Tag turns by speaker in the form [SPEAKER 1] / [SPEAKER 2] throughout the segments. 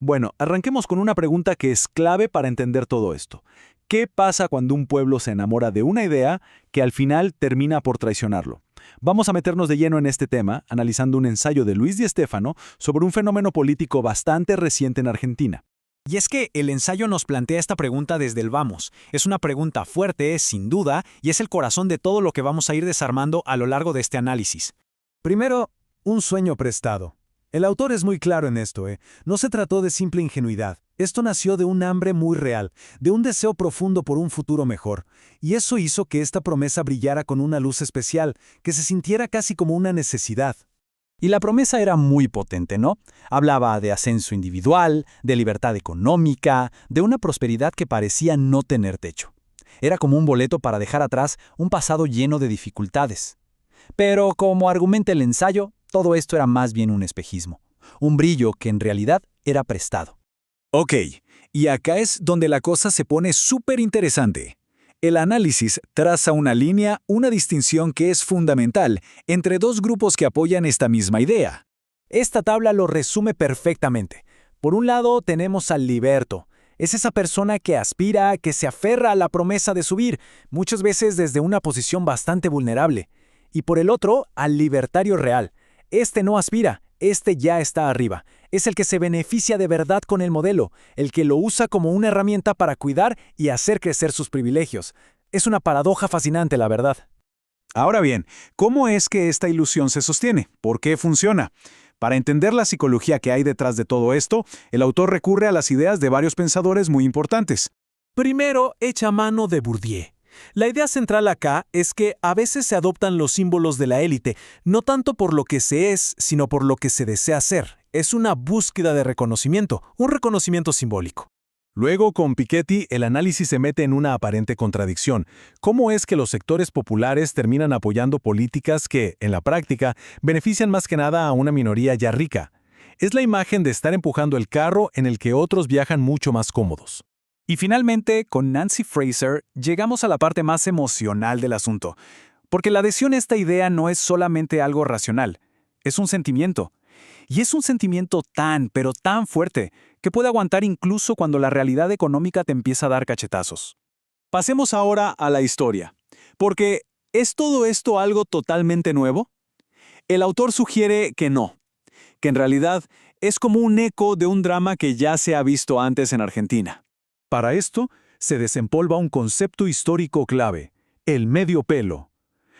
[SPEAKER 1] Bueno, arranquemos con una pregunta que es clave para entender todo esto. ¿Qué pasa cuando un pueblo se enamora de una idea que al final termina por traicionarlo? Vamos a meternos de lleno en este tema, analizando un ensayo de Luis Di Stéfano sobre un fenómeno político bastante reciente en Argentina.
[SPEAKER 2] Y es que el ensayo nos plantea esta pregunta desde el vamos. Es una pregunta fuerte, sin duda, y es el corazón de todo lo que vamos a ir desarmando a lo largo de este análisis.
[SPEAKER 3] Primero, un sueño prestado. El autor es muy claro en esto, ¿eh? No se trató de simple ingenuidad. Esto nació de un hambre muy real, de un deseo profundo por un futuro mejor. Y eso hizo que esta promesa brillara con una luz especial, que se sintiera casi como una necesidad.
[SPEAKER 4] Y la promesa era muy potente, ¿no? Hablaba de ascenso individual, de libertad económica, de una prosperidad que parecía no tener techo. Era como un boleto para dejar atrás un pasado lleno de dificultades. Pero, como argumenta el ensayo, todo esto era más bien un espejismo, un brillo que en realidad era prestado.
[SPEAKER 5] Ok, y acá es donde la cosa se pone súper interesante. El análisis traza una línea, una distinción que es fundamental entre dos grupos que apoyan esta misma idea.
[SPEAKER 2] Esta tabla lo resume perfectamente. Por un lado tenemos al liberto. Es esa persona que aspira, que se aferra a la promesa de subir, muchas veces desde una posición bastante vulnerable. Y por el otro, al libertario real. Este no aspira, este ya está arriba. Es el que se beneficia de verdad con el modelo, el que lo usa como una herramienta para cuidar y hacer crecer sus privilegios. Es una paradoja fascinante, la verdad.
[SPEAKER 5] Ahora bien, ¿cómo es que esta ilusión se sostiene? ¿Por qué funciona? Para entender la psicología que hay detrás de todo esto, el autor recurre a las ideas de varios pensadores muy importantes.
[SPEAKER 6] Primero, echa mano de Bourdieu. La idea central acá es que a veces se adoptan los símbolos de la élite, no tanto por lo que se es, sino por lo que se desea ser. Es una búsqueda de reconocimiento, un reconocimiento simbólico.
[SPEAKER 1] Luego, con Piketty, el análisis se mete en una aparente contradicción. ¿Cómo es que los sectores populares terminan apoyando políticas que, en la práctica, benefician más que nada a una minoría ya rica? Es la imagen de estar empujando el carro en el que otros viajan mucho más cómodos.
[SPEAKER 4] Y finalmente, con Nancy Fraser, llegamos a la parte más emocional del asunto. Porque la adhesión a esta idea no es solamente algo racional, es un sentimiento. Y es un sentimiento tan, pero tan fuerte, que puede aguantar incluso cuando la realidad económica te empieza a dar cachetazos.
[SPEAKER 5] Pasemos ahora a la historia. Porque, ¿es todo esto algo totalmente nuevo? El autor sugiere que no, que en realidad es como un eco de un drama que ya se ha visto antes en Argentina.
[SPEAKER 1] Para esto, se desempolva un concepto histórico clave, el medio pelo.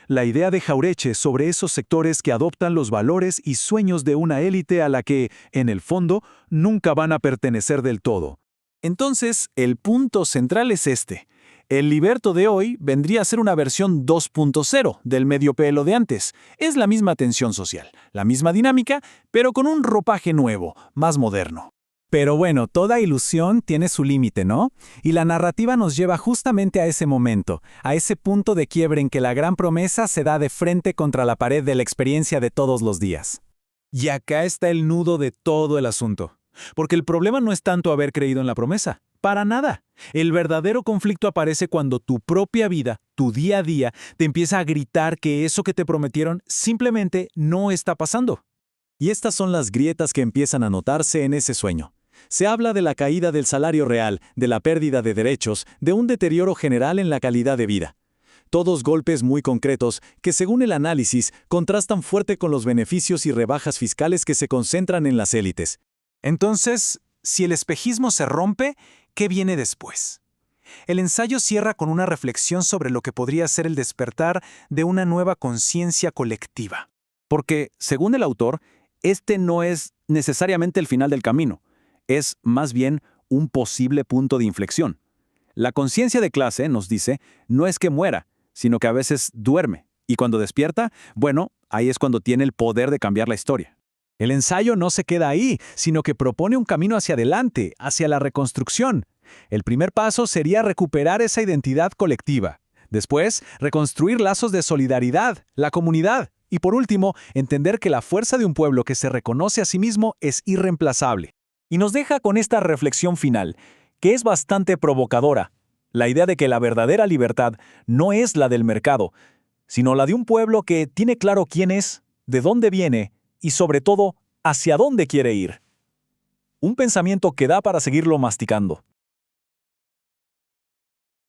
[SPEAKER 1] La idea de Jauretche sobre esos sectores que adoptan los valores y sueños de una élite a la que, en el fondo, nunca van a pertenecer del todo.
[SPEAKER 5] Entonces, el punto central es este. El liberto de hoy vendría a ser una versión 2.0 del medio pelo de antes. Es la misma tensión social, la misma dinámica, pero con un ropaje nuevo, más moderno.
[SPEAKER 2] Pero bueno, toda ilusión tiene su límite, ¿no? Y la narrativa nos lleva justamente a ese momento, a ese punto de quiebre en que la gran promesa se da de frente contra la pared de la experiencia de todos los días.
[SPEAKER 1] Y acá está el nudo de todo el asunto. Porque el problema no es tanto haber creído en la promesa. Para nada. El verdadero conflicto aparece cuando tu propia vida, tu día a día, te empieza a gritar que eso que te prometieron simplemente no está pasando. Y estas son las grietas que empiezan a notarse en ese sueño. Se habla de la caída del salario real, de la pérdida de derechos, de un deterioro general en la calidad de vida. Todos golpes muy concretos que, según el análisis, contrastan fuerte con los beneficios y rebajas fiscales que se concentran en las élites.
[SPEAKER 2] Entonces, si el espejismo se rompe, ¿qué viene después? El ensayo cierra con una reflexión sobre lo que podría ser el despertar de una nueva conciencia colectiva.
[SPEAKER 4] Porque, según el autor, este no es necesariamente el final del camino. Es, más bien, un posible punto de inflexión. La conciencia de clase, nos dice, no es que muera, sino que a veces duerme. Y cuando despierta, bueno, ahí es cuando tiene el poder de cambiar la historia.
[SPEAKER 1] El ensayo no se queda ahí, sino que propone un camino hacia adelante, hacia la reconstrucción. El primer paso sería recuperar esa identidad colectiva. Después, reconstruir lazos de solidaridad, la comunidad. Y por último, entender que la fuerza de un pueblo que se reconoce a sí mismo es irreemplazable. Y nos deja con esta reflexión final, que es bastante provocadora. La idea de que la verdadera libertad no es la del mercado, sino la de un pueblo que tiene claro quién es, de dónde viene y sobre todo, hacia dónde quiere ir.
[SPEAKER 5] Un pensamiento que da para seguirlo masticando.